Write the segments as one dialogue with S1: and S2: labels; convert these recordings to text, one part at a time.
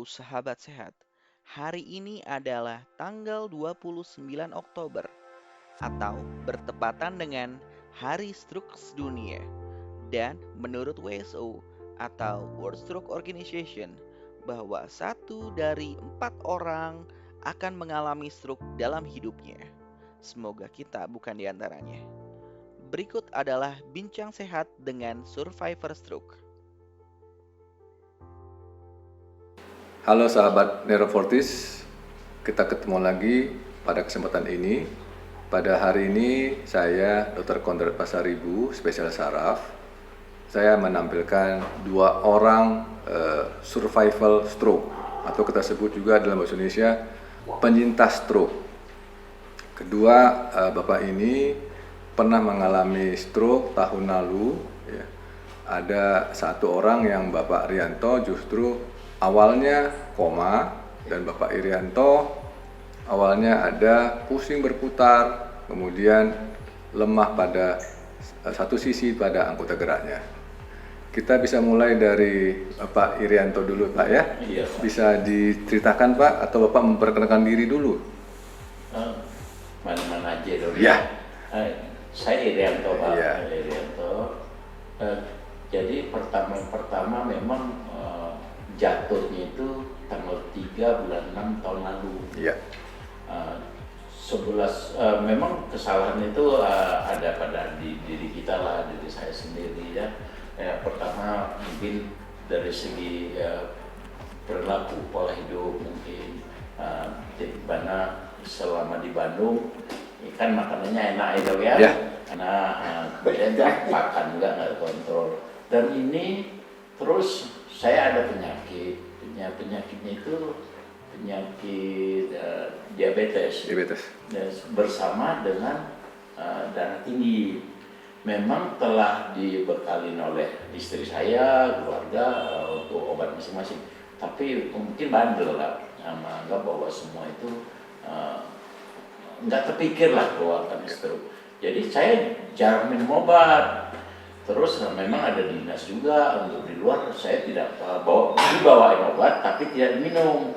S1: sahabat sehat. Hari ini adalah tanggal 29 Oktober atau bertepatan dengan Hari Stroke Dunia. Dan menurut WHO atau World Stroke Organization bahwa 1 dari 4 orang akan mengalami stroke dalam hidupnya. Semoga kita bukan di antaranya. Berikut adalah bincang sehat dengan survivor stroke.
S2: Halo sahabat Neurofortis, kita ketemu lagi pada kesempatan ini. Pada hari ini saya Dr. Kondrat Pasaribu, spesialis saraf. Saya menampilkan 2 orang survival stroke atau kita sebut juga dalam bahasa Indonesia penyintas stroke. Kedua, Bapak ini pernah mengalami stroke tahun lalu. Ya. Ada 1 orang yang Bapak Rianto justru awalnya koma dan Bapak Irianto awalnya ada pusing berputar, kemudian lemah pada satu sisi pada anggota geraknya. Kita bisa mulai dari Bapak Irianto dulu, Pak, ya?
S3: Iya, Pak.
S2: Bisa diceritakan, Pak, atau Bapak memperkenalkan diri dulu?
S3: Mana-mana aja dong.
S2: Ya.
S3: Saya Irianto, Pak.
S2: Iya.
S3: Irianto. Jadi pertama memang jatuhnya itu tanggal 3 bulan 6 tahun lalu.
S2: Iya.
S3: 11 memang kesalahan itu ada pada diri kita lah, diri saya sendiri ya. Pertama mungkin dari segi perilaku pola hidup mungkin di mana selama di Bandung kan makanannya enak itu ya.
S2: Ya.
S3: Karena kemudian makan juga nggak kontrol. Dan ini terus saya ada penyakitnya itu penyakit diabetes. Bersama dengan darah tinggi. Memang telah dibekali oleh istri saya, keluarga untuk obat masing-masing. Tapi mungkin bandel lah, menganggap bahwa semua itu nggak terpikir lah bahwa akan stroke. Jadi saya jarang minum obat. Terus memang ada dinas juga untuk di luar, saya tidak dibawain obat tapi tidak minum.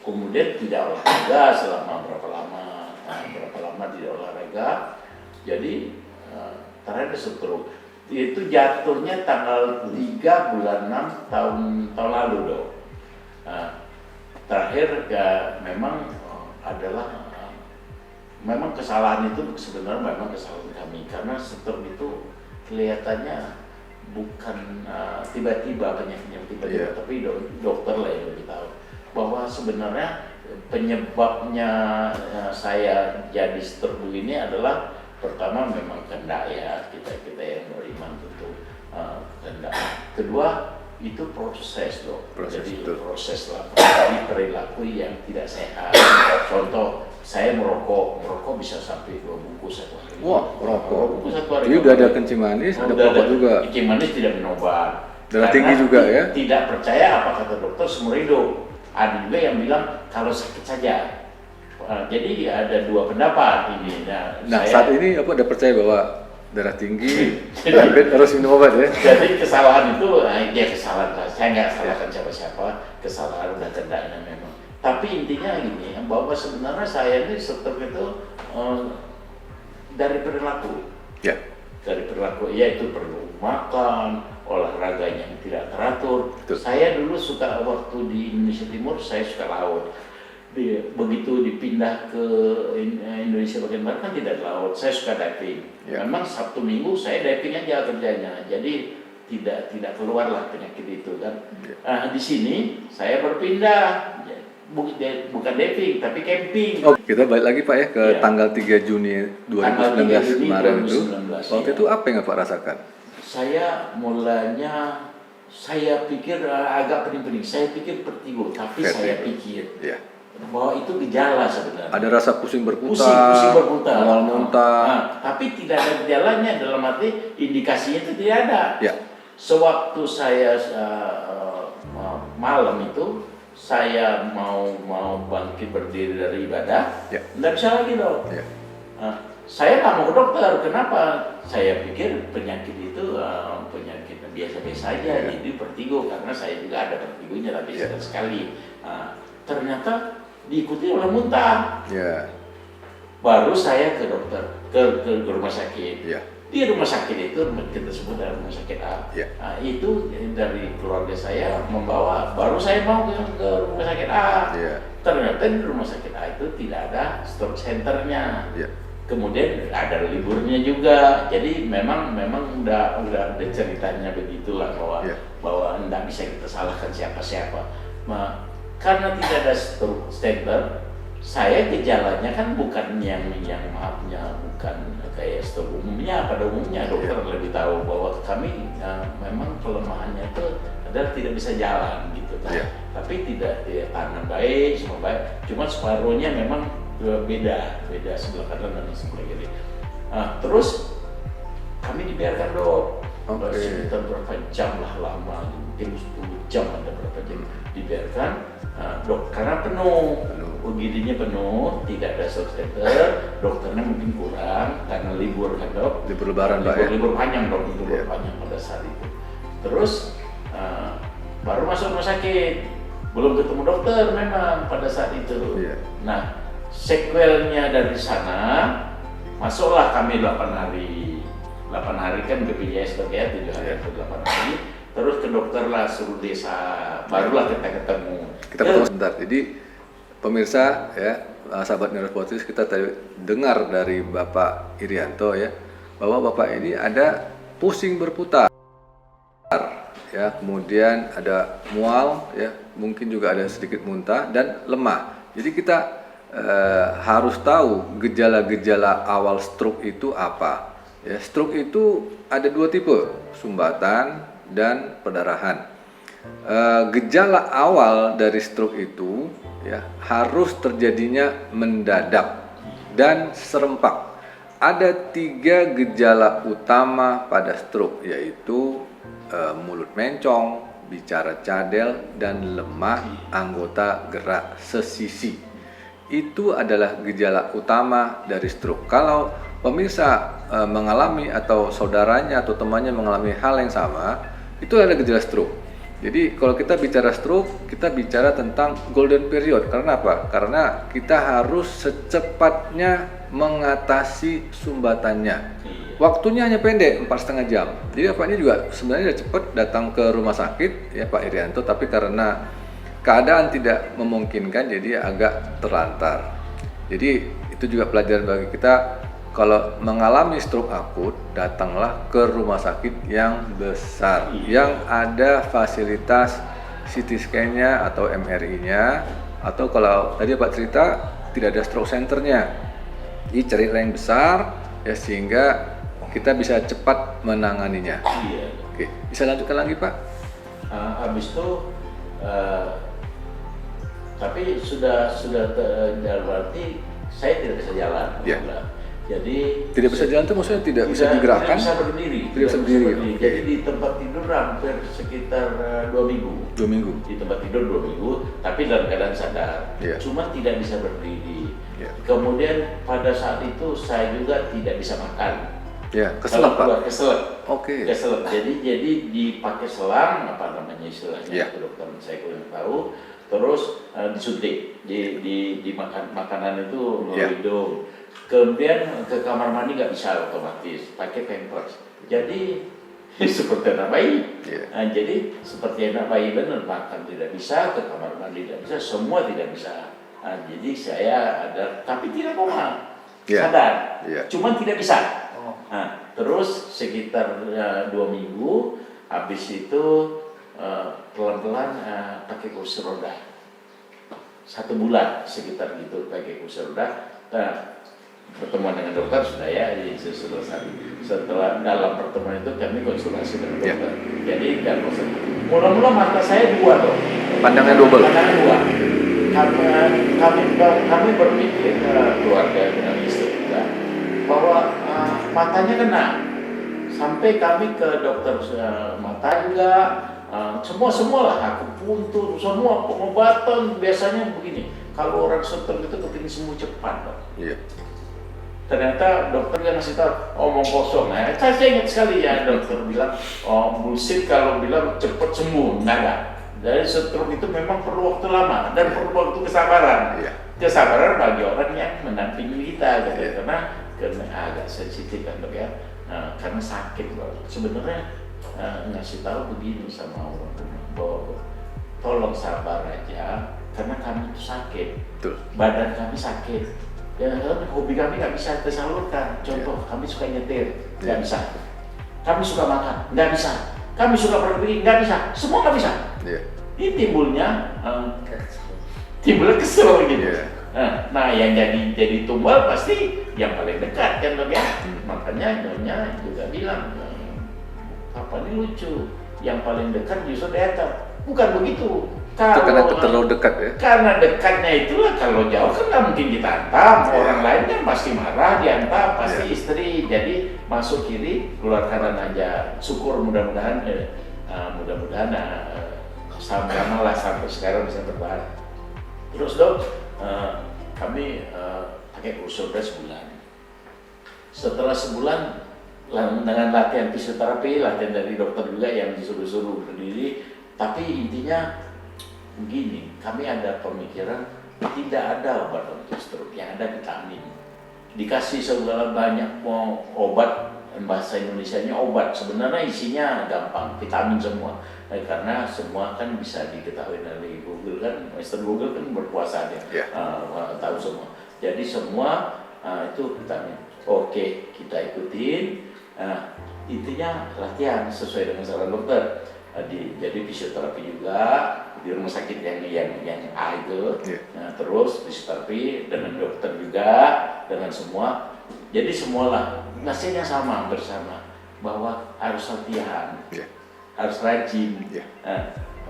S3: Kemudian tidak olahraga selama berapa lama tidak olahraga. Jadi terakhir stroke. Itu jatuhnya tanggal 3 bulan 6 tahun lalu dong. Terakhir memang adalah memang kesalahan itu sebenarnya memang kesalahan kami karena stroke itu kelihatannya bukan tiba-tiba penyakitnya tiba-tiba, tapi dokter lah yang lebih tahu bahwa sebenarnya penyebabnya saya jadi stroke ini adalah pertama memang kehendak ya kita yang beriman tentu kehendak. Kedua itu proses loh, jadi proses lah, jadi perilaku yang tidak sehat. Contoh saya merokok bisa sampai 2 bungkus satu hari.
S2: Wah, merokok.
S3: 2 bungkus satu hari.
S2: Jadi udah ada kencing manis, ada perokok juga.
S3: Kencing manis tidak minum obat.
S2: Darah tinggi juga ya?
S3: Tidak percaya apa kata dokter seumur hidup. Ada juga yang bilang kalau sakit saja. Jadi ada 2 pendapat ini.
S2: Nah saat ini apa udah percaya bahwa darah tinggi, diabetes harus minum obat ya?
S3: Jadi kesalahan itu, ya kesalahan. Saya nggak salahkan siapa-siapa. Kesalahan udah kendaknya memang. Tapi intinya gini, bahwa sebenarnya saya ini stroke itu dari perilaku.
S2: Ya. Dari
S3: perilaku, yaitu perlu makan, olahraganya yang tidak teratur.
S2: Betul.
S3: Saya dulu suka waktu di Indonesia Timur, saya suka laut. Begitu dipindah ke Indonesia bagian barat kan tidak laut, saya suka diving. Ya. Memang Sabtu Minggu saya diving aja kerjanya, jadi tidak keluar lah penyakit itu kan. Ya. Nah di sini saya berpindah, bukan diving tapi camping.
S2: Oh, kita balik lagi Pak ya ke tanggal 3 Juni 2019 kemarin itu. Waktu itu apa yang Pak rasakan?
S3: Saya mulanya saya pikir agak pening-pening, saya pikir vertigo, tapi saya pikir bahwa itu gejala sebenarnya.
S2: Ada rasa pusing berputar, mual muntah.
S3: Nah, tapi tidak ada gejalanya, dalam arti indikasinya itu tidak ada.
S2: Ya.
S3: Sewaktu saya malam itu saya mau bangkit berdiri dari ibadah, tidak bisa lagi dong. Ya. Saya nggak mau ke dokter, kenapa? Saya pikir penyakit itu penyakit biasa saja, jadi vertigo karena saya juga ada vertigonya tapi sekali. Nah, ternyata diikuti oleh muntah. Baru saya ke dokter, ke rumah sakit. Di rumah sakit itu kita sebut rumah sakit A. Nah, itu dari keluarga saya membawa, baru saya mau ke rumah sakit A. Ternyata di rumah sakit A itu tidak ada stroke centernya. Kemudian ada liburnya juga, jadi memang udah ceritanya begitulah bahwa tidak bisa kita salahkan siapa-siapa. Nah, karena tidak ada stroke center, saya gejalanya kan bukan yang maafnya bukan kayak stroke umumnya. Pada umumnya dokter lebih tahu bahwa kami memang kelemahannya itu adalah tidak bisa jalan gitu kan. Tapi tidak tangan baik, semua baik, cuma separuhnya memang beda sebelah kanan dan sebelah kiri. Nah, terus kami dibiarkan dok, sekitar berapa jam lah lama, mungkin 10 jam ada berapa jam dibiarkan dok karena penuh, UGD-nya penuh, tidak ada stroke center, dokternya mungkin kurang karena libur kan dok,
S2: libur lebaran
S3: libur panjang dok, libur panjang pada saat itu. Terus baru masuk rumah sakit, belum ketemu dokter memang pada saat itu. Nah, sequelnya dari sana masuklah kami 8 hari. 8 hari kan BPJS ya, 7 hari atau 8 hari. Terus ke dokter lah, suruh desa, barulah kita ketemu.
S2: Kita potong sebentar. Jadi pemirsa ya, sahabat Neurosportis, kita tadi dengar dari Bapak Irianto ya, bahwa Bapak ini ada pusing berputar. Ya, kemudian ada mual ya, mungkin juga ada sedikit muntah dan lemah. Jadi kita harus tahu gejala-gejala awal stroke itu apa. Ya, stroke itu ada 2 tipe, sumbatan dan perdarahan. Gejala awal dari stroke itu ya harus terjadinya mendadak dan serempak. Ada 3 gejala utama pada stroke, yaitu mulut mencong, bicara cadel, dan lemah anggota gerak sesisi. Itu adalah gejala utama dari stroke. Kalau pemirsa mengalami atau saudaranya atau temannya mengalami hal yang sama, itu adalah gejala stroke. Jadi kalau kita bicara stroke, kita bicara tentang golden period. Karena apa? Karena kita harus secepatnya mengatasi sumbatannya. Waktunya hanya pendek, 4,5 jam. Jadi Pak ini juga sebenarnya sudah cepat datang ke rumah sakit ya Pak Irianto, tapi karena keadaan tidak memungkinkan jadi agak terlantar. Jadi itu juga pelajaran bagi kita, kalau mengalami stroke akut, datanglah ke rumah sakit yang besar, yang ada fasilitas CT scan-nya atau MRI-nya, atau kalau tadi Pak cerita tidak ada stroke center-nya. Jadi carilah yang besar ya, sehingga kita bisa cepat menanganinya. Oke, bisa lanjutkan lagi Pak?
S3: Habis itu tapi sudah berarti saya tidak bisa jalan. Jadi
S2: tidak bisa jalan itu maksudnya tidak bisa digerakkan?
S3: Tidak bisa berdiri.
S2: Tidak bisa berdiri.
S3: Jadi di tempat tidur hampir sekitar 2 minggu.
S2: 2 minggu.
S3: Di tempat tidur 2 minggu, tapi dalam keadaan sadar. Cuma tidak bisa berdiri. Kemudian pada saat itu saya juga tidak bisa makan.
S2: Keselak Pak.
S3: Keselak. Jadi dipakai selang, apa namanya istilahnya, dokter saya kurang tahu. Terus disuntik, dimakan makanan itu melalui hidung. Kemudian ke kamar mandi nggak bisa otomatis, pakai pampers. Jadi seperti anak bayi. Nah, jadi seperti anak bayi benar, makan tidak bisa, ke kamar mandi tidak bisa, semua tidak bisa. Nah, jadi saya ada, tapi tidak koma, sadar, cuman tidak bisa. Nah, terus sekitar 2 minggu, habis itu pelan-pelan pakai kursi roda. 1 bulan sekitar gitu pakai kursi roda. Nah, pertemuan dengan dokter sudah selesai. Setelah dalam pertemuan itu kami konsultasi dengan dokter. Jadi mula-mula mata saya 2 dong.
S2: Pandangan double.
S3: Pandangan 2. Kami berpikir keluarga dengan istri kita bahwa matanya kena. Sampai kami ke dokter mata juga. Semua lah, aku puntur, semua pengobatan biasanya begini. Kalau orang stroke itu kepingin sembuh cepat, Pak. Ternyata dokter yang ngasih tahu omong kosong. Nah, saya ingat sekali ya dokter bilang, oh bullshit kalau bilang cepet sembuh, nggak ada. Dari stroke itu memang perlu waktu lama dan perlu waktu kesabaran. Kesabaran bagi orang yang mendampingi kita, gitu. Karena agak sensitif kan dok ya, karena sakit loh. Sebenarnya ngasih tahu begini sama orang bahwa tolong sabar aja, karena kami itu sakit, badan kami sakit. Ya, hobi kami nggak bisa tersalurkan. Contoh, kami suka nyetir, nggak bisa. Kami suka makan, nggak bisa. Kami suka berpikir, nggak bisa. Semua nggak bisa. Ini timbulnya kesel gitu. Nah, yang jadi tumbal pasti yang paling dekat kan dok ya. Makanya nyonya juga bilang, apa ini lucu. Yang paling dekat justru datang. Bukan begitu.
S2: Karena terlalu dekat ya?
S3: Karena dekatnya itulah, kalau jauh kan nggak mungkin kita hantam. Orang lain kan pasti marah, dihantam, pasti istri. Jadi masuk kiri, keluar kanan aja. Syukur mudah-mudahan sama lah sampai sekarang bisa bertahan. Terus dok, kami pakai kursus sebulan. Setelah sebulan dengan latihan fisioterapi, latihan dari dokter juga yang disuruh-suruh berdiri, tapi intinya begini, kami ada pemikiran tidak ada obat untuk stroke, yang ada vitamin. Dikasih segala banyak obat, bahasa Indonesianya obat, sebenarnya isinya gampang, vitamin semua. Karena semua kan bisa diketahui dari Google kan, Mister Google kan berkuasa dia, tahu semua. Jadi semua itu vitamin. Oke, kita ikutin. Intinya latihan sesuai dengan saran dokter. Jadi fisioterapi juga di rumah sakit yang A itu, terus fisioterapi dengan dokter juga, dengan semua. Jadi semualah nasihatnya sama bersama, bahwa harus latihan, harus rajin.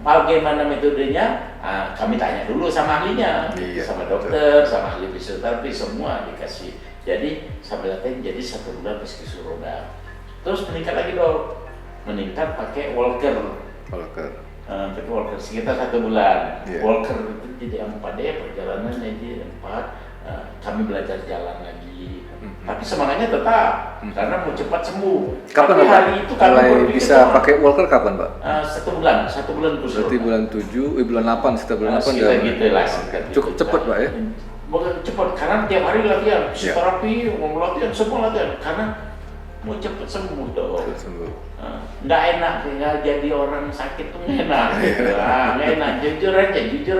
S3: Bagaimana metodenya? Kami tanya dulu sama ahlinya, sama dokter, sama ahli fisioterapi, semua dikasih. Jadi sambil latihan, jadi 1 bulan meski suruh roda. Terus meningkat lagi dok. Meningkat pakai walker. Pakai walker sekitar 1 bulan. Walker itu jadi 4D, perjalanannya jadi 4. Kami belajar jalan lagi. Tapi semangatnya tetap, karena mau cepat sembuh.
S2: Kapan
S3: tapi hari itu kami
S2: bisa pakai walker kapan Pak?
S3: 1 bulan kursus.
S2: Berarti bulan 7, bulan 8, setelah bulan 8
S3: sekitar gitu lah.
S2: Cukup cepat Pak ya?
S3: Cepat, karena tiap hari latihan, fisioterapi, mau latihan, semua latihan. Karena mau cepat sembuh dong. Nggak enak tinggal jadi orang sakit tuh nggak enak. Nggak enak, jujur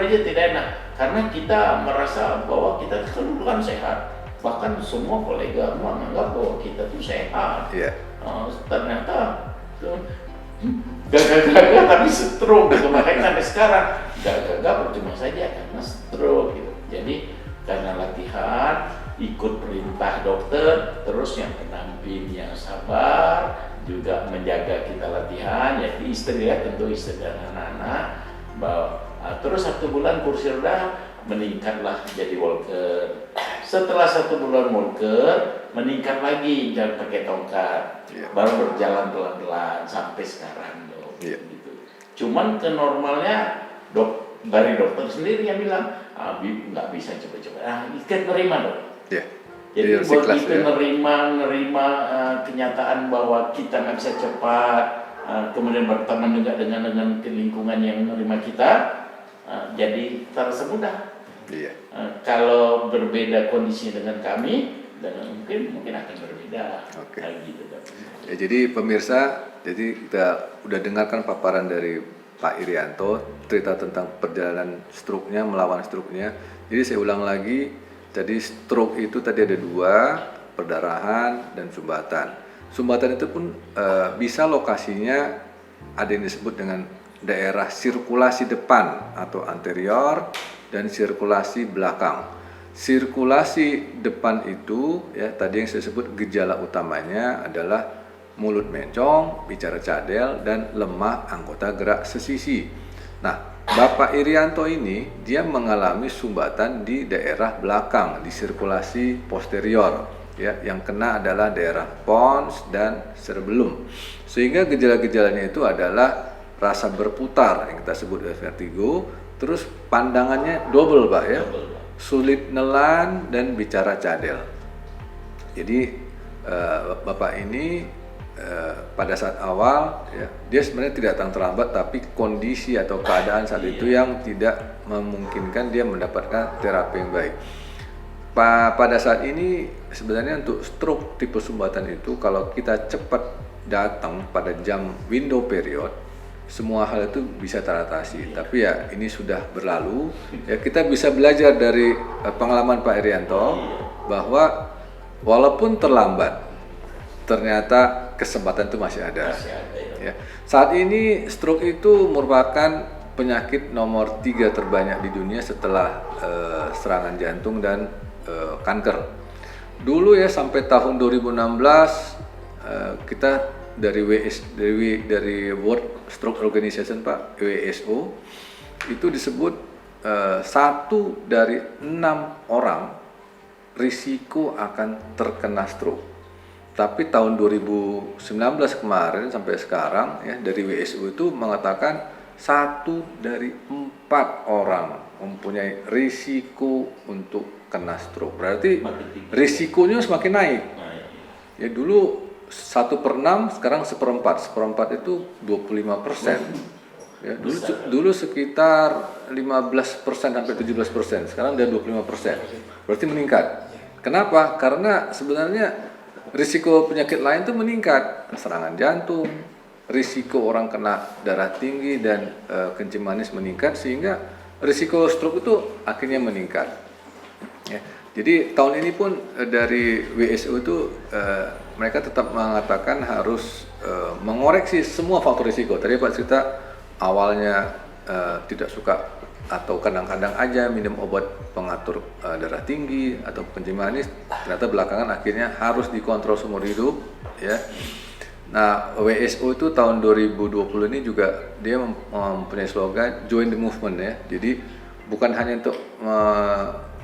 S3: aja tidak enak. Karena kita merasa bahwa kita kan sehat. Bahkan semua kolega menganggap bahwa kita tuh sehat. Ternyata gagal tapi stroke gitu. Makanya sampai sekarang gagal percuma saja karena stroke gitu. Jadi karena latihan, ikut perintah dokter, terus yang pendamping yang sabar, juga menjaga kita latihan, ya istri ya, tentu istri dan anak-anak. Terus 1 bulan kursi roda, meningkatlah jadi walker. Setelah 1 bulan walker, meningkat lagi, jangan pakai tongkat, baru berjalan pelan-pelan sampai sekarang dok. Gitu. Cuman ke normalnya dari dokter sendiri yang bilang, nggak bisa coba-coba. Kita terima dok. Jadi begitu nerima kenyataan bahwa kita nggak bisa cepat, kemudian berteman juga dengan lingkungan yang menerima kita, jadi terasa mudah. Kalau berbeda kondisi dengan kami, mungkin akan berbeda. Gitu,
S2: jadi pemirsa, kita udah dengarkan paparan dari Pak Irianto, cerita tentang perjalanan stroke-nya, melawan stroke-nya. Jadi saya ulang lagi, jadi stroke itu tadi ada 2, perdarahan dan sumbatan. Sumbatan itu pun bisa lokasinya ada yang disebut dengan daerah sirkulasi depan atau anterior dan sirkulasi belakang. Sirkulasi depan itu ya tadi yang saya sebut gejala utamanya adalah mulut mencong, bicara cadel, dan lemah anggota gerak sesisi. Nah, Bapak Irianto ini dia mengalami sumbatan di daerah belakang, di sirkulasi posterior. Ya, yang kena adalah daerah pons dan cerebellum. Sehingga gejala-gejalanya itu adalah rasa berputar yang kita sebut vertigo, terus pandangannya double Pak ya. Sulit nelan dan bicara cadel. Jadi Bapak ini pada saat awal ya, dia sebenarnya tidak datang terlambat, tapi kondisi atau keadaan saat itu yang tidak memungkinkan dia mendapatkan terapi yang baik. Pada saat ini sebenarnya untuk stroke tipe sumbatan itu kalau kita cepat datang pada jam window period, semua hal itu bisa teratasi. Tapi ya ini sudah berlalu. Ya kita bisa belajar dari pengalaman Pak Irianto bahwa walaupun terlambat, ternyata kesempatan itu masih ada. Ya. Saat ini stroke itu merupakan penyakit nomor 3 terbanyak di dunia setelah serangan jantung dan kanker. Dulu ya sampai tahun 2016 kita dari World Stroke Organization Pak, WSO, itu disebut 1 dari 6 orang risiko akan terkena stroke. Tapi tahun 2019 kemarin sampai sekarang ya dari WSO itu mengatakan 1 dari 4 orang mempunyai risiko untuk kena stroke. Berarti risikonya semakin naik. Ya dulu 1/6, sekarang 1/4. 1/4 itu 25%. Ya, dulu sekitar 15% sampai 17%. Sekarang udah 25%. Berarti meningkat. Kenapa? Karena sebenarnya risiko penyakit lain itu meningkat, serangan jantung, risiko orang kena darah tinggi dan kencing manis meningkat, sehingga risiko stroke itu akhirnya meningkat. Ya, jadi tahun ini pun dari WSO itu mereka tetap mengatakan harus mengoreksi semua faktor risiko. Tadi Pak cerita awalnya tidak suka atau kadang-kadang aja minum obat pengatur darah tinggi atau kencing manis, ternyata belakangan akhirnya harus dikontrol seumur hidup ya. Nah, WSO itu tahun 2020 ini juga dia mempunyai slogan join the movement ya. Jadi bukan hanya untuk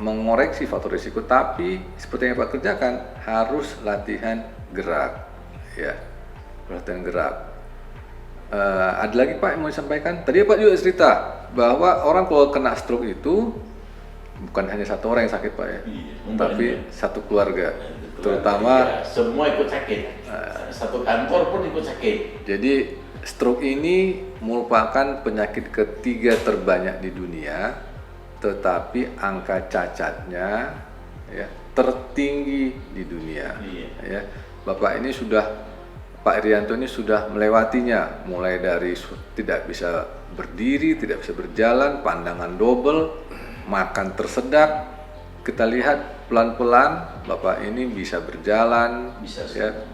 S2: mengoreksi faktor risiko, tapi seperti yang Pak kerjakan harus latihan gerak ya, latihan gerak. Ada lagi Pak yang mau disampaikan? Tadi Pak juga cerita bahwa orang kalau kena stroke itu bukan hanya 1 orang yang sakit Pak ya, tapi satu keluarga, terutama
S3: semua ikut sakit, satu kantor pun ikut sakit.
S2: Jadi stroke ini merupakan penyakit ketiga terbanyak di dunia, tetapi angka cacatnya ya tertinggi di dunia. Ya, Bapak ini sudah Pak Irianto ini sudah melewatinya, mulai dari tidak bisa berdiri, tidak bisa berjalan, pandangan double, makan tersedak. Kita lihat pelan-pelan Bapak ini bisa berjalan,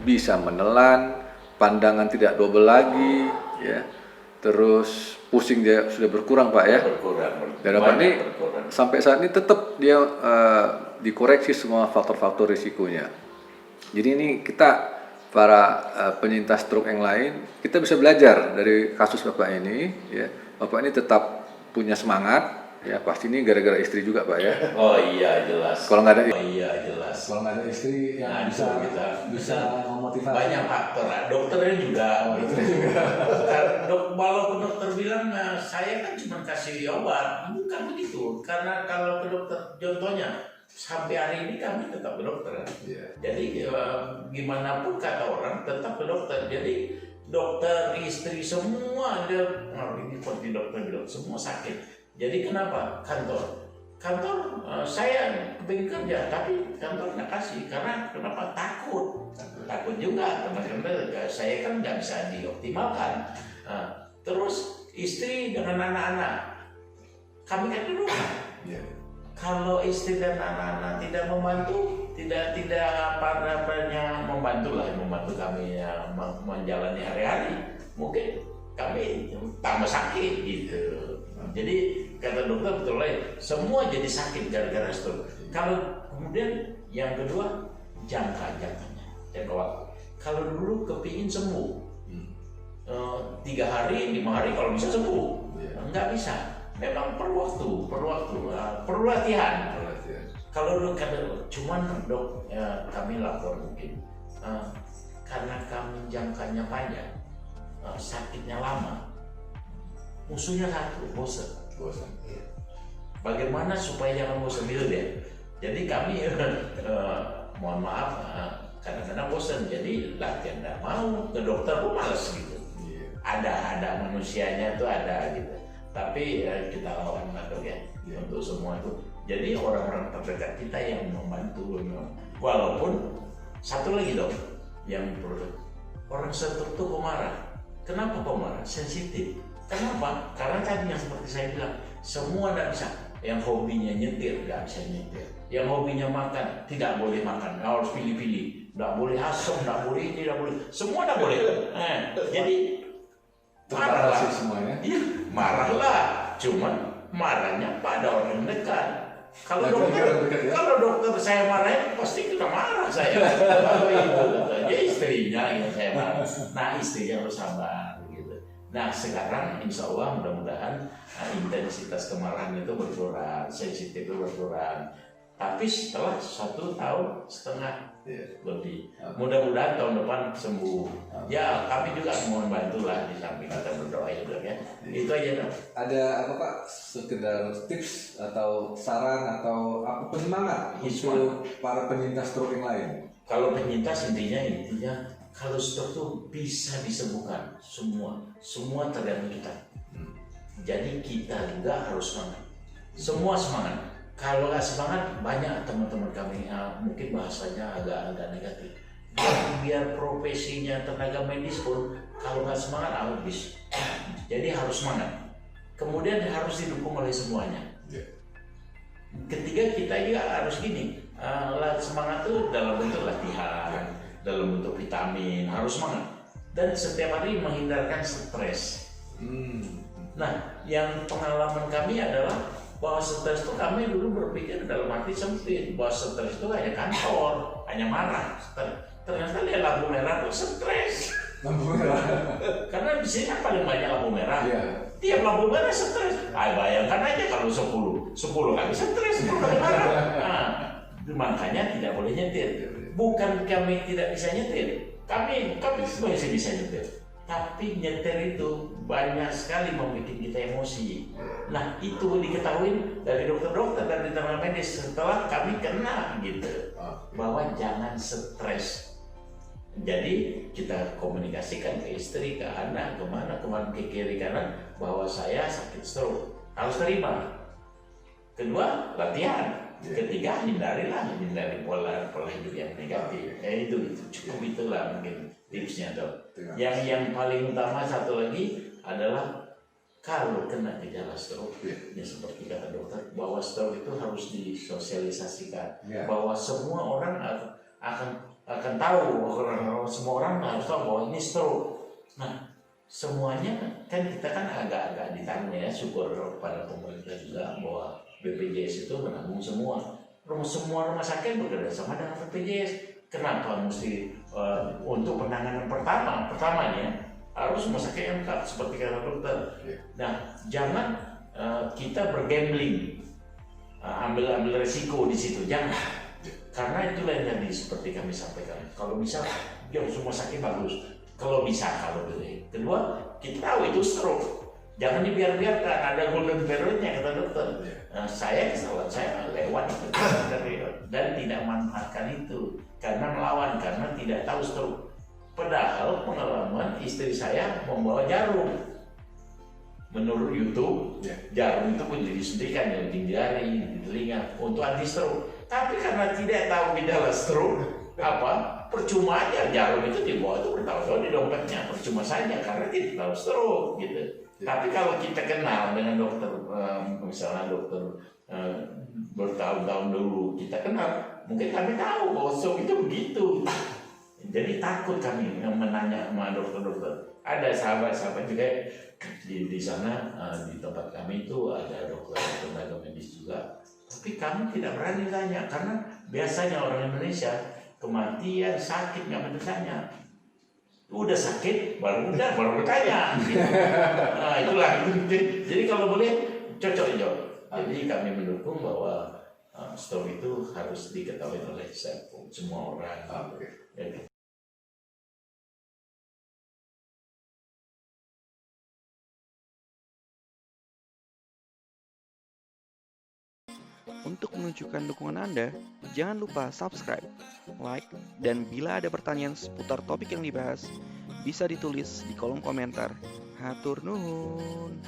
S2: bisa menelan, pandangan tidak double lagi, ya. Terus pusing dia sudah berkurang Pak ya. Dan Bapak ini sampai saat ini tetap dia dikoreksi semua faktor-faktor risikonya. Jadi ini kita para penyintas stroke yang lain, kita bisa belajar dari kasus Bapak ini ya. Bapak ini tetap punya semangat ya, pasti ini gara-gara istri juga Pak ya.
S3: Oh iya jelas.
S2: Kalau nggak ada
S4: Kalau nggak ada istri yang bisa memotivasi.
S3: Banyak faktor. Dokternya juga. Walaupun dokter bilang saya kan cuma kasih obat, bukan begitu. Karena kalau ke dokter, contohnya sampai hari ini kami tetap ke dokter. Jadi gimana pun kata orang tetap ke dokter. Jadi dokter, istri semua ada. Ini seperti dokter bilang semua sakit. Jadi kenapa? Kantor saya pengen kerja, tapi kantor nggak kasih. Karena kenapa? Takut juga. Karena saya kan nggak bisa dioptimalkan. Terus istri dengan anak-anak, kami kan dulu. Kalau istri dan anak-anak tidak membantu, tidak membantu kami menjalani hari-hari, mungkin kami tambah sakit gitu. Jadi kata dokter betul lah, semua jadi sakit gara-gara stroke. Kalau kemudian yang kedua jangka waktu. Kalau dulu kepingin sembuh 3 hari, 5 hari kalau bisa sembuh, nggak bisa. Memang perlu waktu, perlu latihan. Kalau dulu kata cuman dok, kami lapor mungkin karena kami jangkanya panjang, sakitnya lama, musuhnya satu, bosan. Bagaimana supaya jangan bosan itu deh? Jadi kami mohon maaf, kadang-kadang bosan, jadi latihan nggak mau ke dokter pun males gitu. Ada manusianya tuh ada gitu. Tapi kita lawan lah dok ya, untuk semua itu. Jadi orang-orang terdekat kita yang membantu. Walaupun satu lagi dok, yang orang stroke itu pemarah. Kenapa pemarah? Sensitif. Kenapa? Karena tadi yang seperti saya bilang, semua tidak bisa. Yang hobinya nyetir, nggak bisa nyetir. Yang hobinya makan, tidak boleh makan. Harus pilih-pilih. Nggak boleh asam, nggak boleh ini, nggak boleh. Semua nggak boleh. Jadi marahlah.
S2: Semuanya.
S3: Iya, marahlah. Cuman marahnya pada orang dekat. Kalau dokter saya marahin, pasti kena marah saya. Kalau itu, ya istrinya yang saya marah. Nah istrinya harus sabar gitu. Nah sekarang insya Allah mudah-mudahan intensitas kemarahan itu berkurang, sensitif itu berkurang. Tapi setelah 1,5 tahun lebih, mudah-mudahan tahun depan sembuh. Ya kami juga mohon bantulah di samping kita berdoa ya dok ya. Itu aja dok.
S2: Ada apa Pak? Sekedar tips atau saran atau apa penyemangat untuk para penyintas stroke yang lain?
S3: Kalau penyintas intinya kalau stroke itu bisa disembuhkan semua tergantung kita. Jadi kita juga harus semangat. Semua semangat. Kalau nggak semangat, banyak teman-teman kami mungkin bahasanya agak negatif. Biar profesinya tenaga medis pun, kalau nggak semangat habis. Jadi harus semangat. Kemudian harus didukung oleh semuanya. Ketiga kita juga harus gini, semangat itu dalam bentuk latihan, dalam bentuk vitamin, harus semangat. Dan setiap hari menghindarkan stres. Nah, yang pengalaman kami adalah bahwa stres itu kami dulu berpikir dalam arti sempit, bahwa stres itu hanya kantor, hanya marah. Ternyata lihat lampu merah itu stres.
S2: Lampu merah.
S3: Karena di sini kan paling banyak lampu merah. Tiap lampu merah stres. Bayangkan aja kalau 10 kali stres, 10 kali marah. Nah, makanya tidak boleh nyetir. Bukan kami tidak bisa nyetir, kami masih bisa nyetir. Tapi nyetir itu banyak sekali membuat kita emosi. Nah itu diketahui dari dokter-dokter dan di tenaga medis setelah kami kena gitu, bahwa jangan stres. Jadi kita komunikasikan ke istri, ke anak, kemana ke kiri kanan, bahwa saya sakit stroke, harus terima. Kedua, latihan. Ketiga, hindari pola hidup yang negatif. Itu cukup, itulah mungkin tipsnya dok. Yang paling utama satu lagi adalah kalau kena gejala stroke, ya seperti kata dokter, bahwa stroke itu harus disosialisasikan, bahwa semua orang akan tahu, semua orang harus tahu bahwa ini stroke. Nah semuanya kan kita kan agak ditanya ya, syukur pada pemerintah juga bahwa BPJS itu menanggung semua rumah sakit bekerja sama dengan BPJS. Kenapa mesti untuk penanganan pertamanya harus rumah sakit yang lengkap seperti kata dokter. Nah jangan kita bergambling, ambil resiko di situ, jangan. Karena itulah yang tadi seperti kami sampaikan. Kalau bisa, semua sakit bagus. Kalau bisa, kalau boleh. Kedua, kita tahu itu stroke. Jangan dibiarkan, ada golden period-nya kata dokter. Saya kesalahan saya lewat itu dan tidak manfaatkan itu karena melawan, karena tidak tahu stroke. Padahal pengalaman istri saya membawa jarum. Menurut YouTube, jarum itu pun disuntikan di ujung jari, di telinga untuk anti stroke. Tapi karena tidak tahu gejala stroke, percuma aja jarum itu dibawa itu bertahun-tahun di dompetnya, percuma saja karena tidak tahu stroke gitu. Tapi kalau kita kenal dengan dokter, misalnya dokter bertahun-tahun dulu kita kenal, mungkin kami tahu bahwa stroke itu begitu. Jadi takut kami menanya sama dokter-dokter. Ada sahabat-sahabat juga di sana, di tempat kami itu ada dokter tenaga medis juga. Tapi kami tidak berani tanya karena biasanya orang Indonesia kematian sakit nggak bertanya. Udah sakit baru bertanya. Gitu. Nah itulah. Jadi kalau boleh cocok jawab. Jadi kami mendukung bahwa stroke itu harus diketahui oleh semua orang.
S1: Untuk menunjukkan dukungan Anda, jangan lupa subscribe, like, dan bila ada pertanyaan seputar topik yang dibahas, bisa ditulis di kolom komentar. Hatur nuhun.